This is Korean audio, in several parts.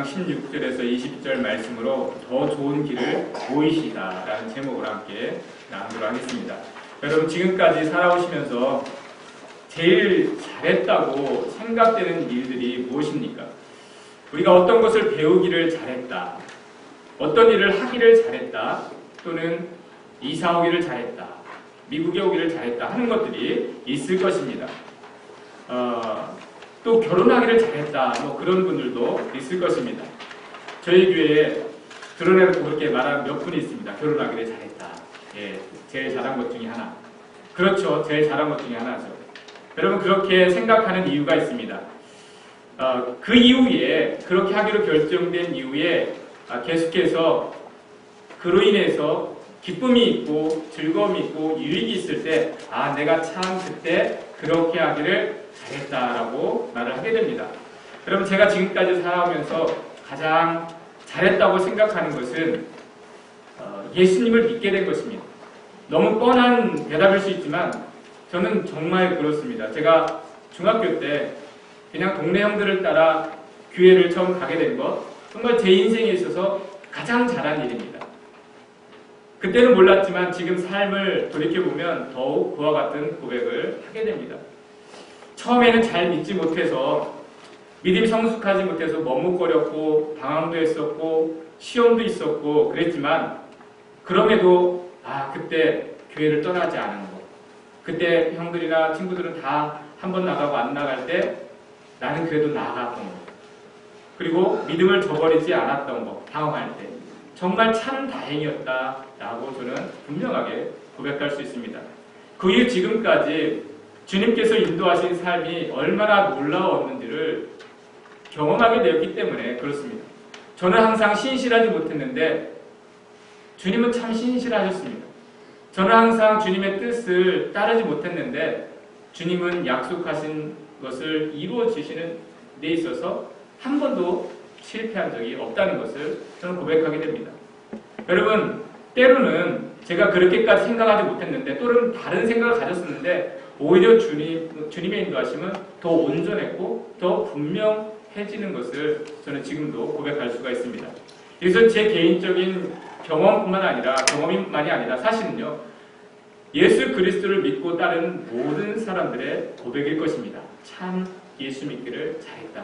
16절에서 20절 말씀으로 더 좋은 길을 보이시다 라는 제목으로 함께 나누도록 하겠습니다. 여러분, 지금까지 살아오시면서 제일 잘했다고 생각되는 일들이 무엇입니까? 우리가 어떤 것을 배우기를 잘했다, 어떤 일을 하기를 잘했다, 또는 이사 오기를 잘했다, 미국에 오기를 잘했다 하는 것들이 있을 것입니다. 또 결혼하기를 잘했다, 뭐 그런 분들도 있을 것입니다. 저희 교회에 드러내놓고 그렇게 말하는 몇 분이 있습니다. 결혼하기를 잘했다. 예, 제일 잘한 것 중에 하나. 그렇죠. 제일 잘한 것 중에 하나죠. 여러분, 그렇게 생각하는 이유가 있습니다. 그 이후에, 그렇게 하기로 결정된 이후에 계속해서 그로 인해서 기쁨이 있고 즐거움이 있고 유익이 있을 때, 내가 참 그때 그렇게 하기를 잘했다라고 말을 하게 됩니다. 여러분, 제가 지금까지 살아오면서 가장 잘했다고 생각하는 것은 예수님을 믿게 된 것입니다. 너무 뻔한 대답일 수 있지만 저는 정말 그렇습니다. 제가 중학교 때 그냥 동네 형들을 따라 교회를 처음 가게 된 것, 정말 제 인생에 있어서 가장 잘한 일입니다. 그때는 몰랐지만 지금 삶을 돌이켜보면 더욱 그와 같은 고백을 하게 됩니다. 처음에는 잘 믿지 못해서, 믿음이 성숙하지 못해서 머뭇거렸고 방황도 했었고 시험도 있었고 그랬지만, 그럼에도 그때 교회를 떠나지 않은 것, 그때 형들이나 친구들은 다 한 번 나가고 안 나갈 때 나는 그래도 나아갔던 것, 그리고 믿음을 저버리지 않았던 것, 방황할 때 정말 참 다행이었다라고 저는 분명하게 고백할 수 있습니다. 그 이후 지금까지 주님께서 인도하신 삶이 얼마나 놀라웠는지를 경험하게 되었기 때문에 그렇습니다. 저는 항상 신실하지 못했는데 주님은 참 신실하셨습니다. 저는 항상 주님의 뜻을 따르지 못했는데 주님은 약속하신 것을 이루어 주시는 데 있어서 한 번도 실패한 적이 없다는 것을 저는 고백하게 됩니다. 여러분, 때로는 제가 그렇게까지 생각하지 못했는데, 또는 다른 생각을 가졌었는데 오히려 주님의 인도하심은 더 온전했고 더 분명해지는 것을 저는 지금도 고백할 수가 있습니다. 그래서 제 개인적인 경험만이 아니라 사실은요, 예수 그리스도를 믿고 따르는 모든 사람들의 고백일 것입니다. 참 예수 믿기를 잘했다.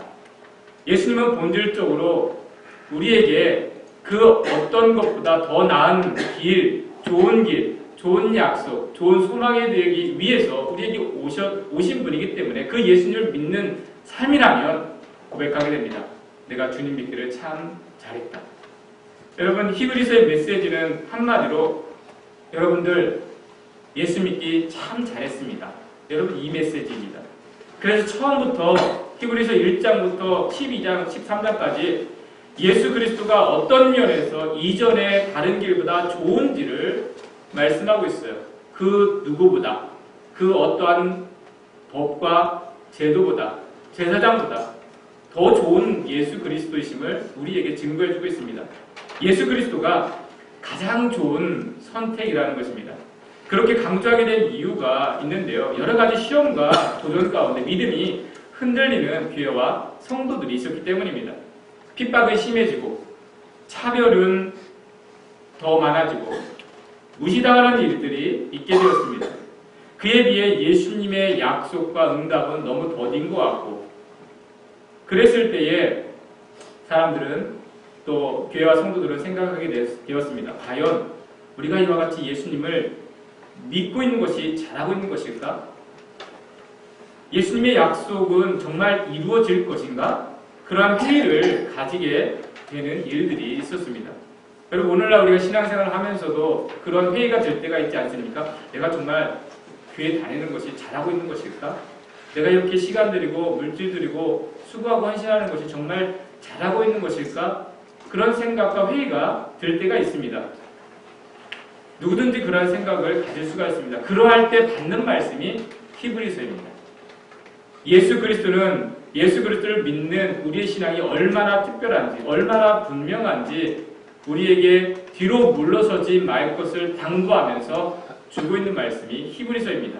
예수님은 본질적으로 우리에게 그 어떤 것보다 더 나은 길, 좋은 약속, 좋은 소망에 되기 위해서 우리에게 오신 분이기 때문에 그 예수님을 믿는 삶이라면 고백하게 됩니다. 내가 주님 믿기를 참 잘했다. 여러분, 히브리서의 메시지는 한마디로 여러분들 예수 믿기 참 잘했습니다. 여러분, 이 메시지입니다. 그래서 처음부터 히브리서 1장부터 12장, 13장까지 예수 그리스도가 어떤 면에서 이전의 다른 길보다 좋은지를 말씀하고 있어요. 그 누구보다, 그 어떠한 법과 제도보다, 제사장보다 더 좋은 예수 그리스도이심을 우리에게 증거해주고 있습니다. 예수 그리스도가 가장 좋은 선택이라는 것입니다. 그렇게 강조하게 된 이유가 있는데요. 여러 가지 시험과 도전 가운데 믿음이 흔들리는 교회와 성도들이 있었기 때문입니다. 핍박은 심해지고 차별은 더 많아지고 무시당하는 일들이 있게 되었습니다. 그에 비해 예수님의 약속과 응답은 너무 더딘 것 같고, 그랬을 때에 사람들은, 또 교회와 성도들은 생각하게 되었습니다. 과연 우리가 이와 같이 예수님을 믿고 있는 것이 잘하고 있는 것일까? 예수님의 약속은 정말 이루어질 것인가? 그러한 회의를 가지게 되는 일들이 있었습니다. 여러분, 오늘날 우리가 신앙생활을 하면서도 그런 회의가 될 때가 있지 않습니까? 내가 정말 교회 다니는 것이 잘하고 있는 것일까? 내가 이렇게 시간 들이고 물질 들이고 수고하고 헌신하는 것이 정말 잘하고 있는 것일까? 그런 생각과 회의가 들 때가 있습니다. 누구든지 그런 생각을 가질 수가 있습니다. 그러할 때 받는 말씀이 히브리서입니다. 예수 그리스도를 믿는 우리의 신앙이 얼마나 특별한지, 얼마나 분명한지 우리에게 뒤로 물러서지 말 것을 당부하면서 주고 있는 말씀이 히브리서입니다.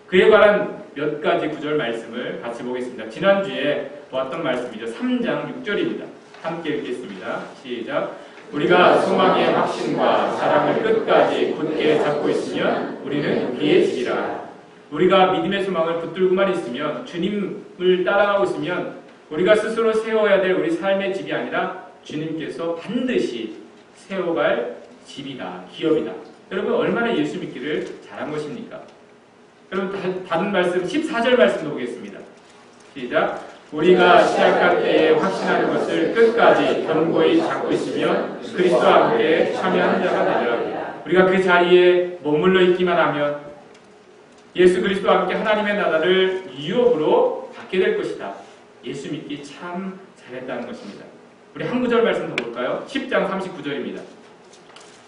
그에 관한 몇 가지 구절 말씀을 같이 보겠습니다. 지난주에 보았던 말씀이죠. 3장 6절입니다. 함께 읽겠습니다. 시작. 우리가 소망의 확신과 사랑을 끝까지 굳게 잡고 있으면 우리는 그의 집이라. 우리가 믿음의 소망을 붙들고만 있으면, 주님을 따라가고 있으면 우리가 스스로 세워야 될 우리 삶의 집이 아니라 주님께서 반드시 세워갈 집이다, 기업이다. 여러분 얼마나 예수 믿기를 잘한 것입니까? 여러분 다른 말씀 14절 말씀도 보겠습니다. 시작. 우리가 시작할 때에 확신하는 것을 끝까지 견고히 잡고 있으면 그리스도와 함께 참여하는 자가 되리라. 우리가 그 자리에 머물러 있기만 하면 예수 그리스도와 함께 하나님의 나라를 유업으로 받게 될 것이다. 예수 믿기 참 잘했다는 것입니다. 우리 한 구절 말씀 더 볼까요? 10장 39절입니다.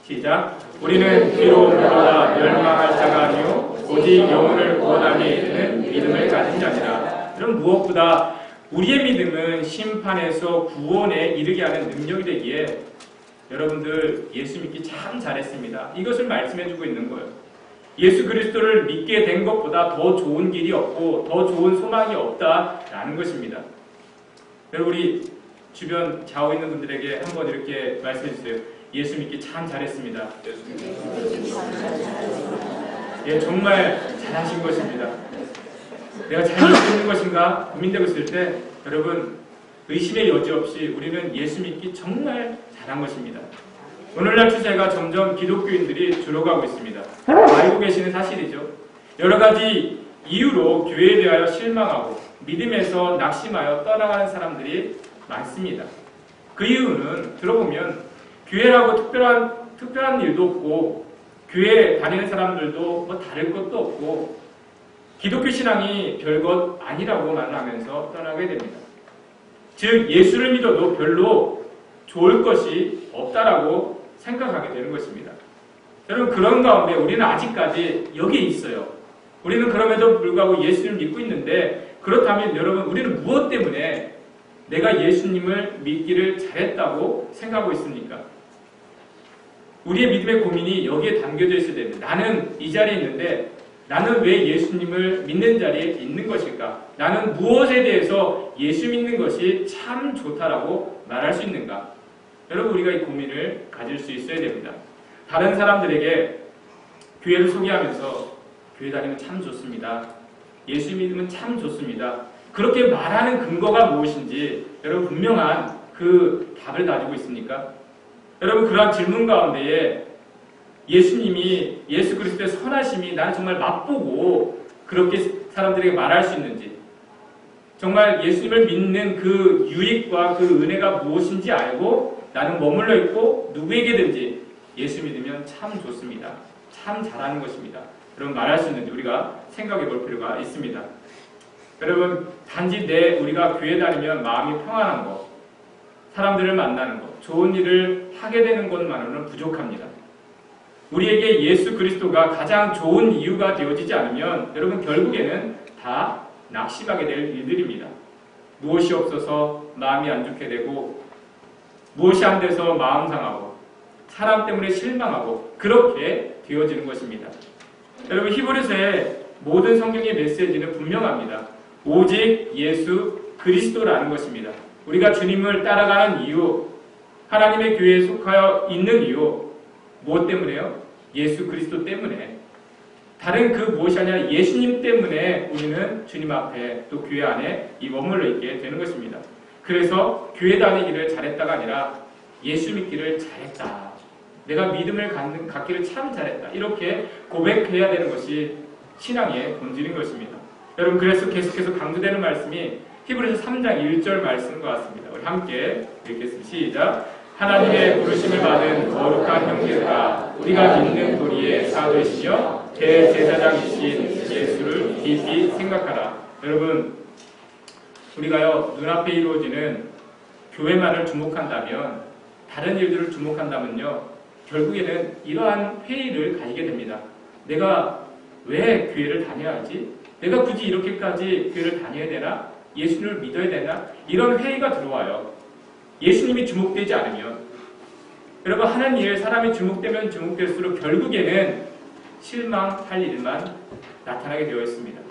시작. 우리는 비록 너보다 멸망할 자가 아니요 오직 영혼을 구원함에 이르는 믿음을 가진 자니라. 그럼 무엇보다 우리의 믿음은 심판에서 구원에 이르게 하는 능력이 되기에 여러분들 예수 믿기 참 잘했습니다. 이것을 말씀해주고 있는 거예요. 예수 그리스도를 믿게 된 것보다 더 좋은 길이 없고 더 좋은 소망이 없다라는 것입니다. 여러분 우리 주변 좌우 있는 분들에게 한번 이렇게 말씀해 주세요. 예수 믿기 참 잘했습니다. 예, 정말 잘하신 것입니다. 내가 잘 믿고 있는 것인가 고민되고 있을 때 여러분 의심의 여지 없이 우리는 예수 믿기 정말 잘한 것입니다. 오늘날 추세가 점점 기독교인들이 줄어가고 있습니다. 알고 계시는 사실이죠. 여러 가지 이유로 교회에 대하여 실망하고 믿음에서 낙심하여 떠나가는 사람들이 많습니다. 그 이유는 들어보면 교회라고 특별한 일도 없고 교회 다니는 사람들도 뭐 다를 것도 없고 기독교 신앙이 별것 아니라고 말하면서 떠나게 됩니다. 즉 예수를 믿어도 별로 좋을 것이 없다라고 생각하게 되는 것입니다. 여러분 그런 가운데 우리는 아직까지 여기에 있어요. 우리는 그럼에도 불구하고 예수를 믿고 있는데 그렇다면 여러분 우리는 무엇 때문에 내가 예수님을 믿기를 잘했다고 생각하고 있습니까? 우리의 믿음의 고민이 여기에 담겨져 있어야 됩니다. 나는 이 자리에 있는데 나는 왜 예수님을 믿는 자리에 있는 것일까? 나는 무엇에 대해서 예수 믿는 것이 참 좋다라고 말할 수 있는가? 여러분 우리가 이 고민을 가질 수 있어야 됩니다. 다른 사람들에게 교회를 소개하면서 교회 다니면 참 좋습니다. 예수 믿으면 참 좋습니다. 그렇게 말하는 근거가 무엇인지 여러분 분명한 그 답을 가지고 있습니까? 여러분 그러한 질문 가운데에 예수님이 예수 그리스도의 선하심이 나는 정말 맛보고 그렇게 사람들에게 말할 수 있는지 정말 예수님을 믿는 그 유익과 그 은혜가 무엇인지 알고 나는 머물러 있고 누구에게든지 예수 믿으면 참 좋습니다. 참 잘하는 것입니다. 여러분 말할 수 있는지 우리가 생각해 볼 필요가 있습니다. 여러분 단지 우리가 교회 다니면 마음이 평안한 것, 사람들을 만나는 것, 좋은 일을 하게 되는 것만으로는 부족합니다. 우리에게 예수 그리스도가 가장 좋은 이유가 되어지지 않으면 여러분 결국에는 다 낙심하게 될 일들입니다. 무엇이 없어서 마음이 안 좋게 되고 무엇이 안 돼서 마음 상하고 사람 때문에 실망하고 그렇게 되어지는 것입니다. 여러분 히브리서의 모든 성경의 메시지는 분명합니다. 오직 예수 그리스도라는 것입니다. 우리가 주님을 따라가는 이유, 하나님의 교회에 속하여 있는 이유 무엇 때문에요? 예수 그리스도 때문에. 다른 그 무엇이 아니라 예수님 때문에 우리는 주님 앞에 또 교회 안에 머물러 있게 되는 것입니다. 그래서 교회 다니기를 잘했다가 아니라 예수 믿기를 잘했다. 내가 믿음을 갖기를 참 잘했다. 이렇게 고백해야 되는 것이 신앙의 본질인 것입니다. 여러분 그래서 계속해서 강조되는 말씀이 히브리서 3장 1절 말씀과 같습니다. 우리 함께 읽겠습니다. 시작. 하나님의 부르심을 받은 거룩한 형제들아 우리가 믿는 도리의 사도이시며 대제사장이신 예수를 깊이 생각하라. 여러분 우리가요 눈앞에 이루어지는 교회만을 주목한다면 다른 일들을 주목한다면요 결국에는 이러한 회의를 가지게 됩니다. 내가 왜 교회를 다녀야 하지? 내가 굳이 이렇게까지 교회를 다녀야 되나? 예수님을 믿어야 되나? 이런 회의가 들어와요. 예수님이 주목되지 않으면 여러분 하는 일 사람이 주목되면 주목될수록 결국에는 실망할 일만 나타나게 되어 있습니다.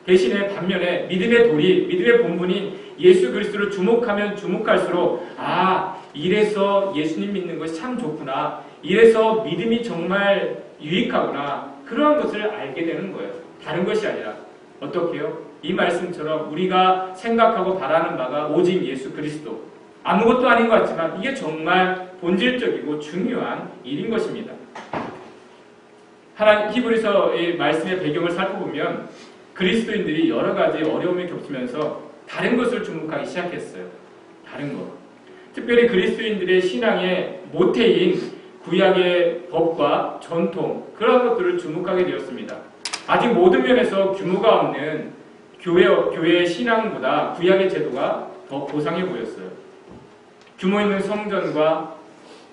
대신에 반면에 믿음의 도리, 믿음의 본분인 예수 그리스도를 주목하면 주목할수록 이래서 예수님 믿는 것이 참 좋구나. 이래서 믿음이 정말 유익하구나. 그러한 것을 알게 되는 거예요. 다른 것이 아니라 어떻게요? 이 말씀처럼 우리가 생각하고 바라는 바가 오직 예수 그리스도. 아무것도 아닌 것 같지만 이게 정말 본질적이고 중요한 일인 것입니다. 하나님 히브리서의 말씀의 배경을 살펴보면 그리스도인들이 여러 가지 어려움을 겪으면서 다른 것을 주목하기 시작했어요. 다른 것. 특별히 그리스도인들의 신앙의 모태인 구약의 법과 전통, 그런 것들을 주목하게 되었습니다. 아직 모든 면에서 규모가 없는 교회의 신앙보다 구약의 제도가 더 고상해 보였어요. 규모 있는 성전과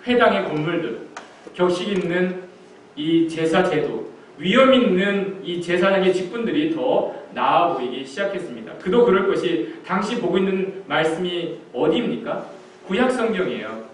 회당의 건물들, 격식 있는 이 제사 제도, 위험 있는 이 제사장의 직분들이 더 나아 보이기 시작했습니다. 그도 그럴 것이 당시 보고 있는 말씀이 어디입니까? 구약 성경이에요.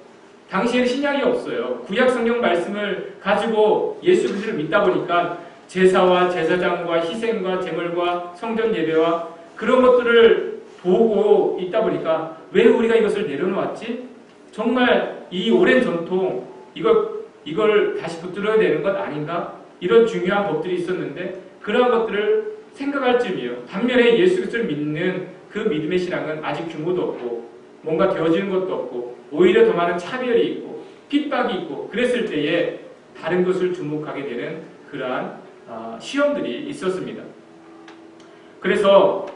당시에는 신약이 없어요. 구약 성경 말씀을 가지고 예수 그리스도를 믿다 보니까 제사와 제사장과 희생과 제물과 성전 예배와 그런 것들을 보고 있다 보니까 왜 우리가 이것을 내려놓았지? 정말 이 오랜 전통 이걸 다시 붙들어야 되는 것 아닌가? 이런 중요한 법들이 있었는데 그러한 것들을 생각할 쯤이에요. 반면에 예수 그리스도를 믿는 그 믿음의 신앙은 아직 규모도 없고 뭔가 되어지는 것도 없고 오히려 더 많은 차별이 있고 핍박이 있고 그랬을 때에 다른 것을 주목하게 되는 그러한 시험들이 있었습니다. 그래서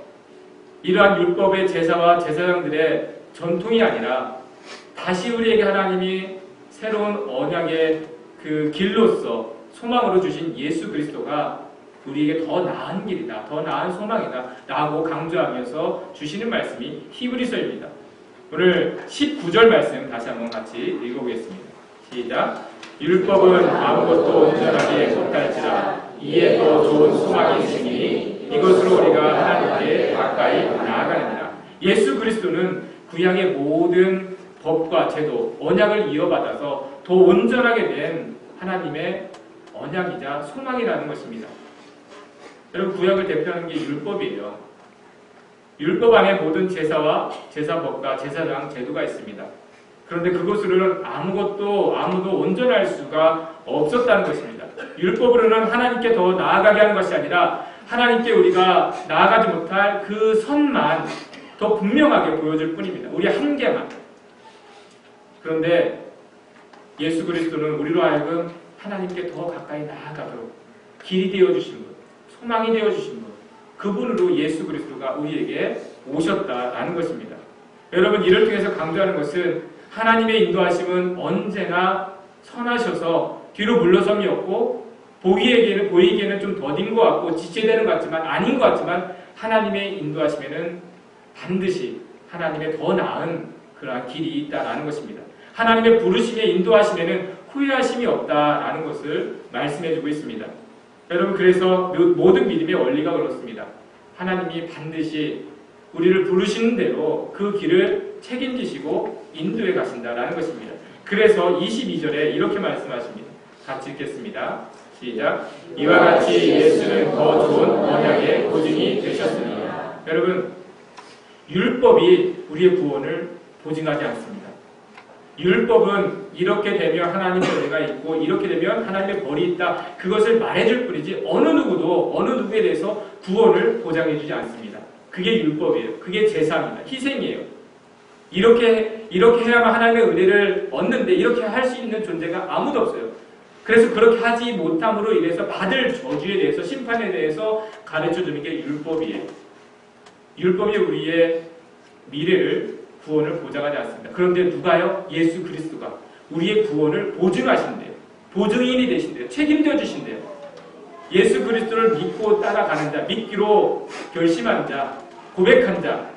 이러한 율법의 제사와 제사장들의 전통이 아니라 다시 우리에게 하나님이 새로운 언약의 그 길로서 소망으로 주신 예수 그리스도가 우리에게 더 나은 길이다, 더 나은 소망이다 라고 강조하면서 주시는 말씀이 히브리서입니다. 오늘 19절 말씀 다시 한번 같이 읽어보겠습니다. 시작. 율법은 아무것도 온전하게 못할지라 이에 더 좋은 소망이 있으니 이것으로 우리가 하나님께 가까이 나아가느니라. 예수 그리스도는 구약의 모든 법과 제도, 언약을 이어받아서 더 온전하게 된 하나님의 언약이자 소망이라는 것입니다. 여러분, 구약을 대표하는 게 율법이에요. 율법 안에 모든 제사와 제사법과 제사장 제도가 있습니다. 그런데 그것으로는 아무도 온전할 수가 없었다는 것입니다. 율법으로는 하나님께 더 나아가게 하는 것이 아니라 하나님께 우리가 나아가지 못할 그 선만 더 분명하게 보여줄 뿐입니다. 우리 한계만. 그런데 예수 그리스도는 우리로 하여금 하나님께 더 가까이 나아가도록 길이 되어주신 분, 소망이 되어주신 분, 그분으로 예수 그리스도가 우리에게 오셨다라는 것입니다. 여러분, 이를 통해서 강조하는 것은 하나님의 인도하심은 언제나 선하셔서 뒤로 물러섬이 없고 보이기에는 좀 더딘 것 같고 지체되는 것 같지만 아닌 것 같지만 하나님의 인도하심에는 반드시 하나님의 더 나은 그러한 길이 있다라는 것입니다. 하나님의 부르심에 인도하심에는 후회하심이 없다라는 것을 말씀해주고 있습니다. 여러분, 그래서 모든 믿음의 원리가 그렇습니다. 하나님이 반드시 우리를 부르시는 대로 그 길을 책임지시고 인도해 가신다라는 것입니다. 그래서 22절에 이렇게 말씀하십니다. 같이 읽겠습니다. 시작. 이와 같이 예수는 더 좋은 언약의 보증이 되셨으니. 여러분, 율법이 우리의 구원을 보증하지 않습니다. 율법은 이렇게 되면 하나님의 은혜가 있고 이렇게 되면 하나님의 벌이 있다. 그것을 말해줄 뿐이지 어느 누구도 어느 누구에 대해서 구원을 보장해주지 않습니다. 그게 율법이에요. 그게 제사입니다. 희생이에요. 이렇게 해야만 하나님의 은혜를 얻는데 이렇게 할 수 있는 존재가 아무도 없어요. 그래서 그렇게 하지 못함으로 인해서 받을 저주에 대해서 심판에 대해서 가르쳐주는 게 율법이에요. 율법이 우리의 미래를 구원을 보장하지 않습니다. 그런데 누가요? 예수 그리스도가 우리의 구원을 보증하신대요. 보증인이 되신대요. 책임져 주신대요. 예수 그리스도를 믿고 따라가는 자, 믿기로 결심한 자, 고백한 자,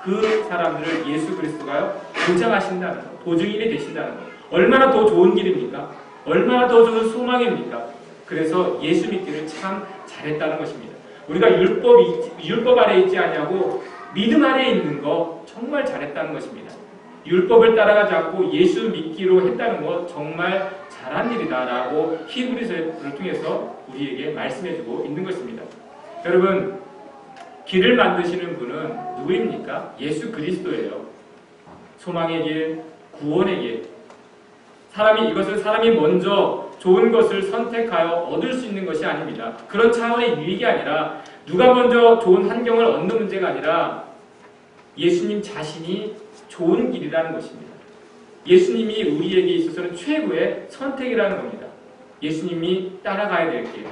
그 사람들을 예수 그리스도가요 보장하신다는 것, 보증인이 되신다는 것. 얼마나 더 좋은 길입니까? 얼마나 더 좋은 소망입니까? 그래서 예수 믿기를 참 잘했다는 것입니다. 우리가 율법 아래 있지 아니하고 믿음 아래 있는 거 정말 잘했다는 것입니다. 율법을 따라가지 않고 예수 믿기로 했다는 것 정말 잘한 일이다라고 히브리서를 통해서 우리에게 말씀해주고 있는 것입니다. 여러분, 길을 만드시는 분은 누구입니까? 예수 그리스도예요. 소망의 길, 구원의 길. 이것은 사람이 먼저 좋은 것을 선택하여 얻을 수 있는 것이 아닙니다. 그런 차원의 유익이 아니라 누가 먼저 좋은 환경을 얻는 문제가 아니라 예수님 자신이 좋은 길이라는 것입니다. 예수님이 우리에게 있어서는 최고의 선택이라는 겁니다. 예수님이 따라가야 될 길.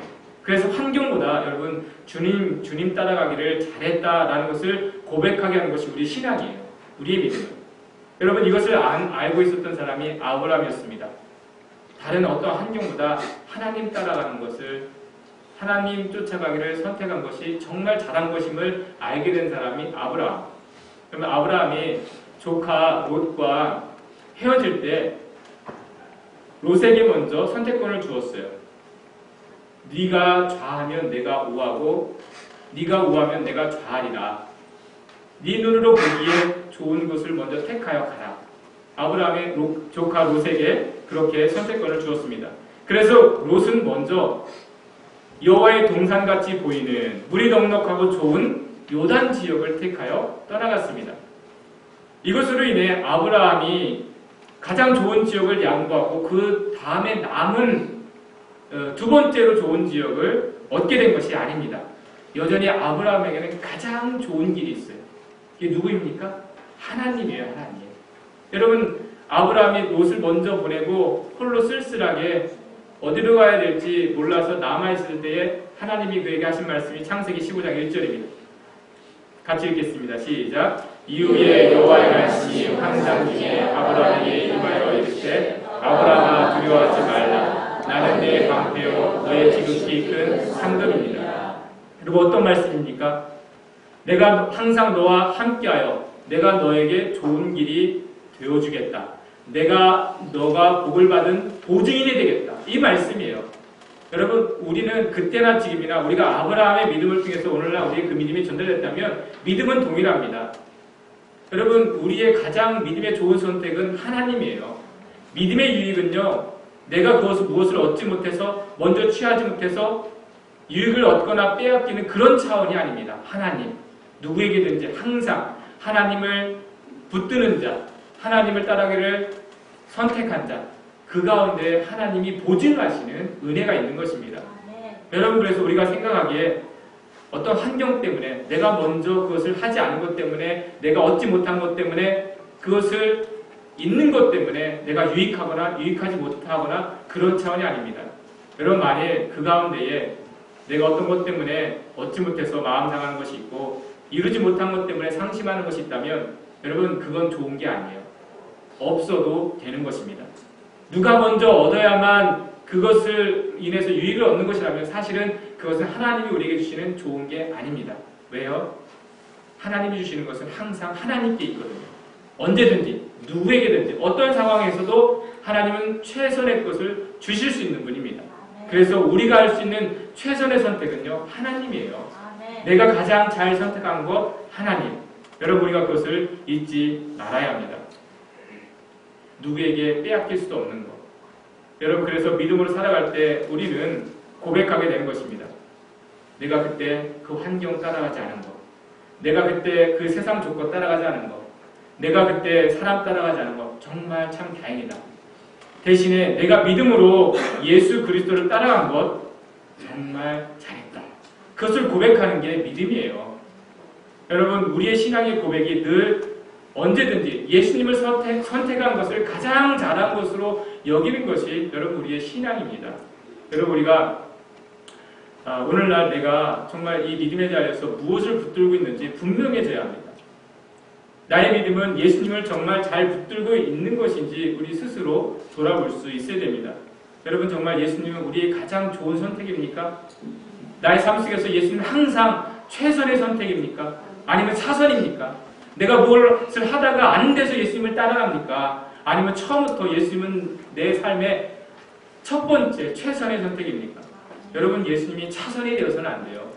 그래서 환경보다 여러분 주님 따라가기를 잘했다라는 것을 고백하게 하는 것이 우리 신앙이에요. 우리의 믿음. 여러분 이것을 알고 있었던 사람이 아브라함이었습니다. 다른 어떤 환경보다 하나님 따라가는 것을 하나님 쫓아가기를 선택한 것이 정말 잘한 것임을 알게 된 사람이 아브라함. 그러면 아브라함이 조카 롯과 헤어질 때 롯에게 먼저 선택권을 주었어요. 네가 좌하면 내가 우하고 네가 우하면 내가 좌하리라. 네 눈으로 보기에 좋은 것을 먼저 택하여 가라. 아브라함의 조카 롯에게 그렇게 선택권을 주었습니다. 그래서 롯은 먼저 여호와의 동산같이 보이는 물이 넉넉하고 좋은 요단 지역을 택하여 떠나갔습니다. 이것으로 인해 아브라함이 가장 좋은 지역을 양보하고 그 다음에 남은 두 번째로 좋은 지역을 얻게 된 것이 아닙니다. 여전히 아브라함에게는 가장 좋은 길이 있어요. 이게 누구입니까? 하나님이에요. 하나님. 여러분 아브라함이 롯을 먼저 보내고 홀로 쓸쓸하게 어디로 가야 될지 몰라서 남아있을 때에 하나님이 그에게 하신 말씀이 창세기 15장 1절입니다. 같이 읽겠습니다. 시작. 이후에 여호와의 말씀이 환상 중에 아브라함에게 임하여 이르시되 아브라함아 두려워하지 말라. 나는 내 방패요 너의 지극히 큰 상급입니다. 그리고 어떤 말씀입니까? 내가 항상 너와 함께하여 내가 너에게 좋은 길이 되어주겠다. 너가 복을 받은 보증인이 되겠다. 이 말씀이에요. 여러분 우리는 그때나 지금이나 우리가 아브라함의 믿음을 통해서 오늘날 우리의 그 믿음이 전달됐다면 믿음은 동일합니다. 여러분 우리의 가장 믿음의 좋은 선택은 하나님이에요. 믿음의 유익은요. 내가 무엇을 얻지 못해서 먼저 취하지 못해서 유익을 얻거나 빼앗기는 그런 차원이 아닙니다. 하나님. 누구에게든지 항상 하나님을 붙드는 자, 하나님을 따르기를 선택한 자, 그 가운데 하나님이 보증하시는 은혜가 있는 것입니다. 여러분 그래서 우리가 생각하기에 어떤 환경 때문에 내가 먼저 그것을 하지 않은 것 때문에 내가 얻지 못한 것 때문에 그것을 있는 것 때문에 내가 유익하거나 유익하지 못하거나 그런 차원이 아닙니다. 여러분 만일 그 가운데에 내가 어떤 것 때문에 얻지 못해서 마음 상하는 것이 있고 이루지 못한 것 때문에 상심하는 것이 있다면 여러분 그건 좋은 게 아니에요. 없어도 되는 것입니다. 누가 먼저 얻어야만 그것을 인해서 유익을 얻는 것이라면 사실은 그것은 하나님이 우리에게 주시는 좋은 게 아닙니다. 왜요? 하나님이 주시는 것은 항상 하나님께 있거든요. 언제든지 누구에게든지 어떤 상황에서도 하나님은 최선의 것을 주실 수 있는 분입니다. 그래서 우리가 할 수 있는 최선의 선택은요 하나님이에요. 내가 가장 잘 선택한 것 하나님. 여러분 우리가 그것을 잊지 말아야 합니다. 누구에게 빼앗길 수도 없는 것. 여러분 그래서 믿음으로 살아갈 때 우리는 고백하게 되는 것입니다. 내가 그때 그 환경 따라가지 않은 것. 내가 그때 그 세상 조건 따라가지 않은 것. 내가 그때 사람 따라가지 않은 것. 정말 참 다행이다. 대신에 내가 믿음으로 예수 그리스도를 따라간 것 정말 잘했다. 그것을 고백하는 게 믿음이에요. 여러분 우리의 신앙의 고백이 늘 언제든지 예수님을 선택한 것을 가장 잘한 것으로 여기는 것이 여러분 우리의 신앙입니다. 여러분 우리가 오늘날 내가 정말 이 믿음에 대하여서 무엇을 붙들고 있는지 분명해져야 합니다. 나의 믿음은 예수님을 정말 잘 붙들고 있는 것인지 우리 스스로 돌아볼 수 있어야 됩니다. 여러분 정말 예수님은 우리의 가장 좋은 선택입니까? 나의 삶 속에서 예수님은 항상 최선의 선택입니까? 아니면 사선입니까? 내가 무엇을 하다가 안 돼서 예수님을 따라갑니까? 아니면 처음부터 예수님은 내 삶의 첫 번째 최선의 선택입니까? 여러분 예수님이 차선이 되어서는 안 돼요.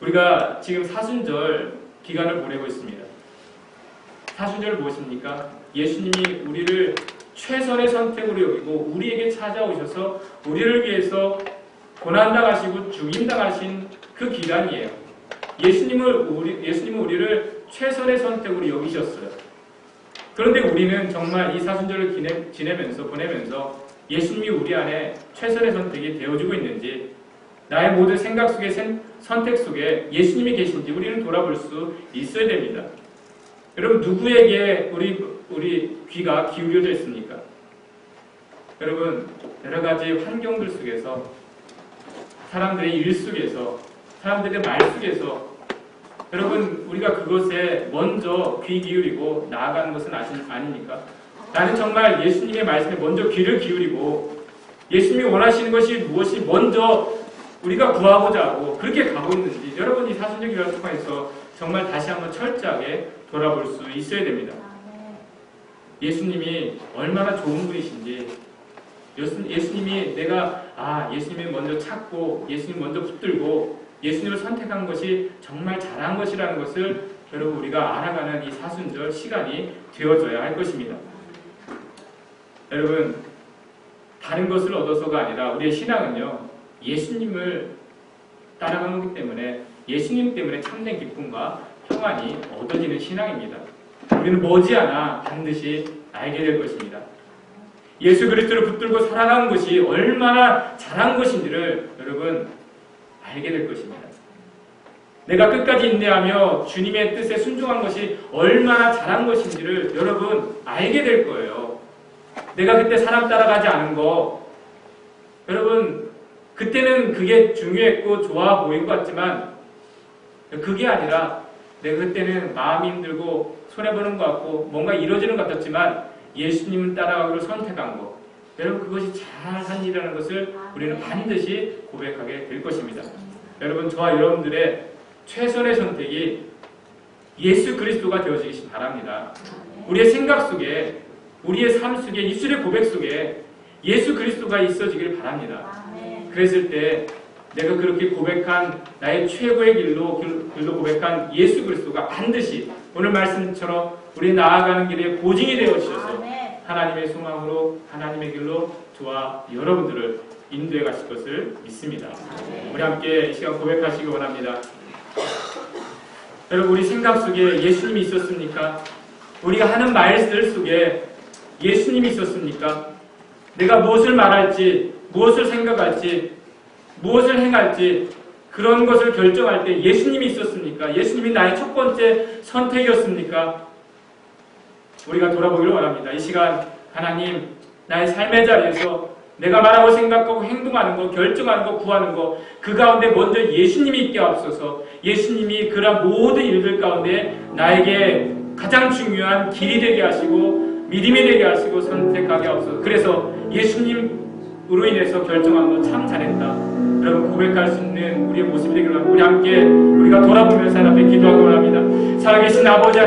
우리가 지금 사순절 기간을 보내고 있습니다. 사순절 무엇입니까? 예수님이 우리를 최선의 선택으로 여기고 우리에게 찾아오셔서 우리를 위해서 고난당하시고 죽임당하신 그 기간이에요. 예수님은 우리를 최선의 선택으로 여기셨어요. 그런데 우리는 정말 이 사순절을 보내면서 예수님이 우리 안에 최선의 선택이 되어주고 있는지, 나의 모든 생각 속에 선택 속에 예수님이 계신지 우리는 돌아볼 수 있어야 됩니다. 여러분, 누구에게 우리 귀가 기울여져 있습니까? 여러분, 여러 가지 환경들 속에서, 사람들의 일 속에서, 사람들의 말 속에서, 여러분, 우리가 그것에 먼저 귀 기울이고 나아가는 것은 아닙니까? 나는 정말 예수님의 말씀에 먼저 귀를 기울이고 예수님이 원하시는 것이 무엇이 먼저 우리가 구하고자 하고 그렇게 가고 있는지, 여러분, 이 사순절 기간 통해서 정말 다시 한번 철저하게 돌아볼 수 있어야 됩니다. 예수님이 얼마나 좋은 분이신지, 예수님이 예수님을 먼저 찾고 예수님 먼저 붙들고 예수님을 선택한 것이 정말 잘한 것이라는 것을 여러분, 우리가 알아가는 이 사순절 시간이 되어져야 할 것입니다. 여러분, 다른 것을 얻어서가 아니라 우리의 신앙은요, 예수님을 따라가는 거기 때문에, 예수님 때문에 참된 기쁨과 평안이 얻어지는 신앙입니다. 우리는 머지않아 반드시 알게 될 것입니다. 예수 그리스도를 붙들고 살아가는 것이 얼마나 잘한 것인지를 여러분 알게 될 것입니다. 내가 끝까지 인내하며 주님의 뜻에 순종한 것이 얼마나 잘한 것인지를 여러분 알게 될 거예요. 내가 그때 사람 따라가지 않은 거, 여러분 그때는 그게 중요했고 좋아 보인 것 같지만 그게 아니라 내가 그때는 마음이 힘들고 손해보는 것 같고 뭔가 이루어지는 것 같았지만 예수님을 따라가기로 선택한 것, 여러분 그것이 잘한 일이라는 것을 우리는 반드시 고백하게 될 것입니다. 여러분, 저와 여러분들의 최선의 선택이 예수 그리스도가 되어지기 바랍니다. 우리의 생각 속에, 우리의 삶 속에, 입술의 고백 속에 예수 그리스도가 있어지길 바랍니다. 그랬을 때 내가 그렇게 고백한 나의 최고의 길로 고백한 예수 그리스도가 반드시 오늘 말씀처럼 우리 나아가는 길에 보증이 되어 주셔서 하나님의 소망으로, 하나님의 길로 저와 여러분들을 인도해 가실 것을 믿습니다. 우리 함께 이 시간 고백하시기 원합니다. 여러분, 우리 생각 속에 예수님이 있었습니까? 우리가 하는 말들 속에 예수님이 있었습니까? 내가 무엇을 말할지, 무엇을 생각할지, 무엇을 행할지 그런 것을 결정할 때 예수님이 있었습니까? 예수님이 나의 첫 번째 선택이었습니까? 우리가 돌아보기를 원합니다. 이 시간 하나님, 나의 삶의 자리에서 내가 말하고 생각하고 행동하는 거, 결정하는 거, 구하는 거, 그 가운데 먼저 예수님이 있게 하옵소서. 예수님이 그런 모든 일들 가운데 나에게 가장 중요한 길이 되게 하시고 믿음이 되게 하시고 선택하게 하옵소서. 그래서 예수님으로 인해서 결정한 거 참 잘했다, 여러분 고백할 수 있는 우리의 모습이 되기를 바랍니다. 우리 함께 우리가 돌아보면서 하나님 앞에 기도하기 원합니다. 살아계신 아버지,